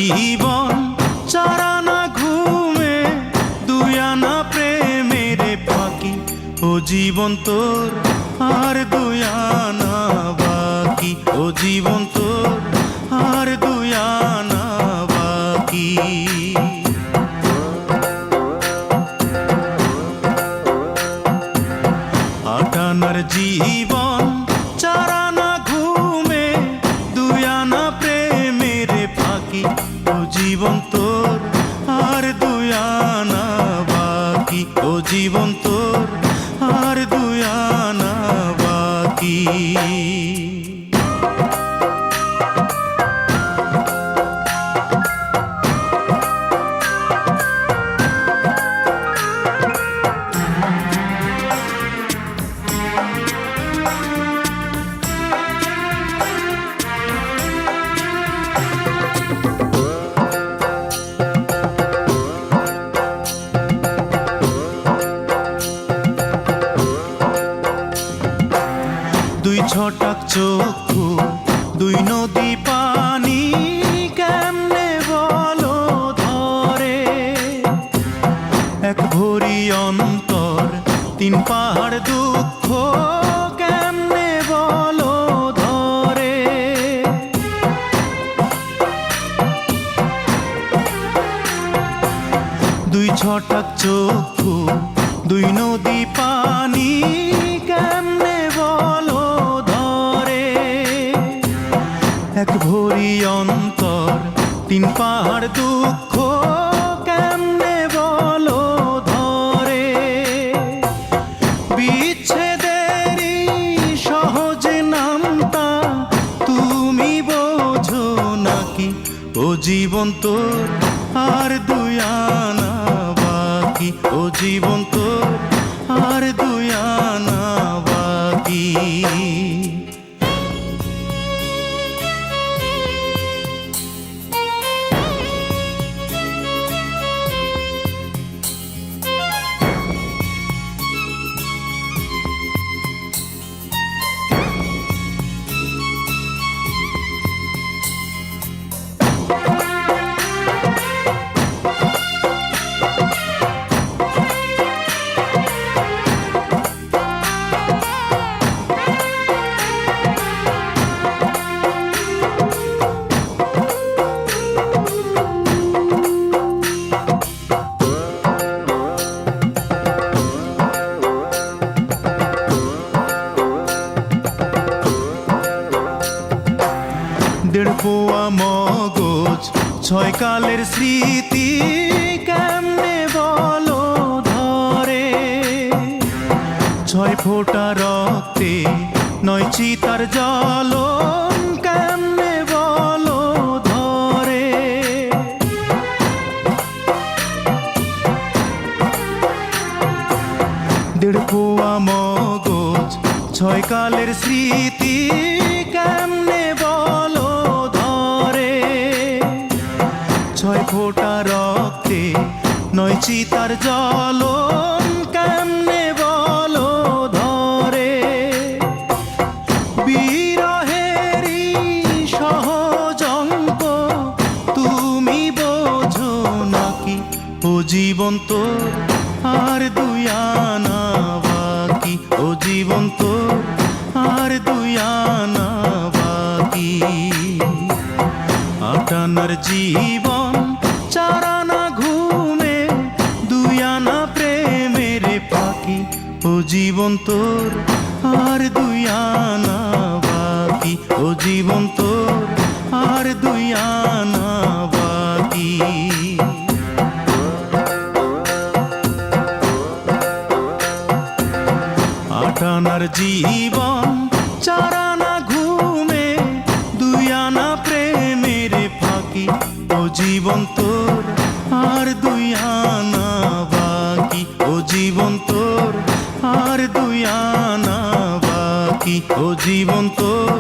জীবন চারানা ঘুমে দুই আনা প্রেমের ফাঁকি। ও জীবন তোর আর দুই আনা বাকি। ও জীবন তোর আর দুই আনা বাকি। আটানার জীবন চারানা ঘুমে দুই আনা প্রেমের ফাঁকি। ও জীবন তোর আর দুই আনা বাকি। ও জীবন তোর আর দুই আনা বাকি। দুই ছটাক চক্ষু দুই নদী পানি কেমনে বলো ধরে। এক ভরি অন্তর তিন পাহাড় দুঃখ কেমনে বলো ধরে। দুই ছটাক চক্ষু দুই নদী পানি কেমনে বলো ধরে। এক ভরি অন্তর তিন পাহাড় দুঃখ কেমনে বলো ধরে। বিচ্ছেদেরই সহজ নামটা তুমি বোঝো নাকি। ও জীবন তোর আর দুই আনা বাকি। ও জীবন তোর আর দুই আনা বাকি। দেড় পোয়া মগজ ছয় কালের স্মৃতি কেমনে বলো ধরে। ছয় ফোঁটা রক্তে নয় চিতার জ্বলন কেমনে বলো ধরে। দেড় পোয়া মগজ ছয় কালের স্মৃতি কেমনে বলো ধরে। ছয় ফোঁটা রক্তে নয় চিতার জ্বলন কেমনে বলো ধরে। বিরহেরই সহজ অঙ্ক তুমি বোঝো নাকি। ও জীবন তোর আর দুই আনা বাকি। ও জীবন তোর আর দুই আনা বাকি। আটানার জীবন চারানা ঘুমে দুই আনা প্রেমের ফাঁকি। ও জীবন তোর আর দুই আনা বাকি। ও জীবন তোর আর দুই আনা বাকি। আটানার জীবন চারানা ঘুমে দুই আনা প্রেমের ফাঁকি। ও জীবন তোর আর দুই আনা বাকি। ও জীবন তোর আর দুই আনা বাকি। ও জীবন তোর